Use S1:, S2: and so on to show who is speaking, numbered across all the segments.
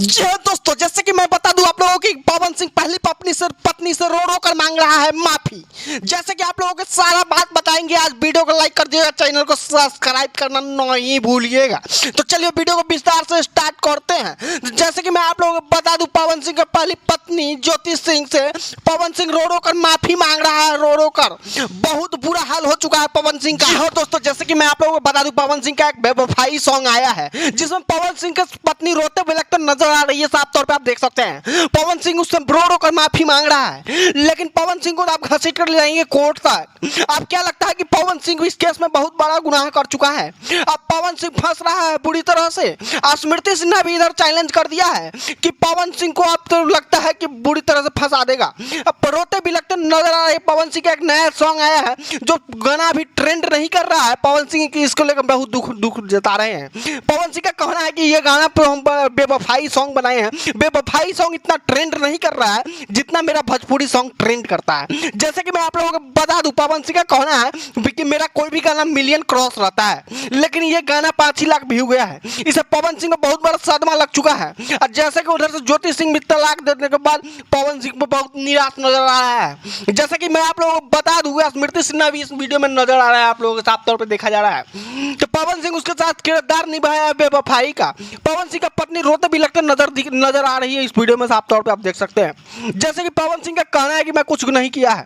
S1: जी हाँ दोस्तों, जैसे कि मैं बता दूं आप लोगों की, पवन सिंह पहली पत्नी से रो रो कर मांग रहा है माफी। जैसे कि आप लोगों को सारा बात बताएंगे। आज वीडियो को लाइक कर दिएगा, चैनल को सब्सक्राइब करना नहीं भूलिएगा। तो चलिए वीडियो को विस्तार से स्टार्ट करते हैं। जैसे कि मैं आप लोगों को बता दूं, पवन सिंह की पहली पत्नी ज्योति सिंह से पवन सिंह रो रो कर माफी मांग रहा है। रो रो कर बहुत बुरा हाल हो चुका है पवन सिंह का। हाँ दोस्तों, जैसे कि मैं आप लोगों को बता दूं, पवन सिंह का एक बेवफाई सॉन्ग आया है जिसमें पवन सिंह की पत्नी रोते हुए लगता नजर आ रही है। साफ तौर पे आप देख सकते हैं पवन सिंह उससे रो रो कर माफी मांग रहा है, लेकिन पवन सिंह को आप घसीट कर ले जाएंगे कोर्ट तक। आप क्या लगता है कि पवन सिंह इस केस में बहुत बड़ा गुनाह कर चुका है? अब पवन सिंह फंस रहा है बुरी तरह से। स्मृति सिन्हा भी इधर चैलेंज कर दिया है कि पवन सिंह को अब तो लगता है कि बुरी तरह से फंसा देगा। अब रोते भी लगते नजर आ रहे। पवन सिंह का एक नया सॉन्ग आया है जो गाना भी ट्रेंड नहीं कर रहा है। पवन सिंह की इसको लेकर बहुत दुख जता रहे हैं। पवन सिंह का कहना है कि ये गाना पे हम बेवफाई सॉन्ग बनाए हैं। बेवफाई सॉन्ग इतना ट्रेंड नहीं कर रहा है जितना मेरा भोजपुरी सॉन्ग ट्रेंड करता है। जैसे कि मैं आप लोगों को बता दूं, पवन सिंह का कहना है कि मेरा कोई भी गाना मिलियन क्रॉस रहता है, लेकिन ये गाना 5 ही लाख व्यू गया है। इसे पवन सिंह को बहुत बड़ा सदमा लग चुका है। और जैसे कि उधर से ज्योति सिंह भी तलाक देने के बाद पवन सिंह को बहुत निराश नजर आ रहा है। जैसे कि मैं आप लोगों को बता दूंगा, स्मृति सिन्हा भी इस वीडियो में नजर आ रहा है। आप लोगों के साफ तौर पर देखा जा रहा है तो पवन सिंह उसके साथ किरदार निभाया है बेवफाई का। पवन सिंह का पत्नी रोते भी लगते नजर आ रही है इस वीडियो में। साफ तौर पे आप देख सकते हैं। जैसे कि पवन सिंह का कहना है कि मैं कुछ नहीं किया है,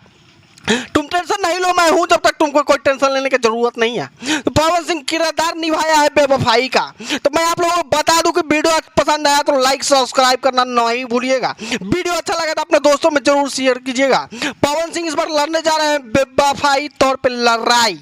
S1: तुम टेंशन नहीं लो, मैं हूं जब तक तुमको कोई टेंशन लेने की जरूरत नहीं है। तो पवन सिंह किरदार निभाया है बेवफाई का। तो मैं आप लोगों को बता दूं कि वीडियो पसंद आया तो लाइक सब्सक्राइब करना नहीं भूलिएगा। वीडियो अच्छा लगा तो अपने दोस्तों में जरूर शेयर कीजिएगा। पवन सिंह इस बार लड़ने जा रहे हैं बेवफाई तौर पर लड़ाई।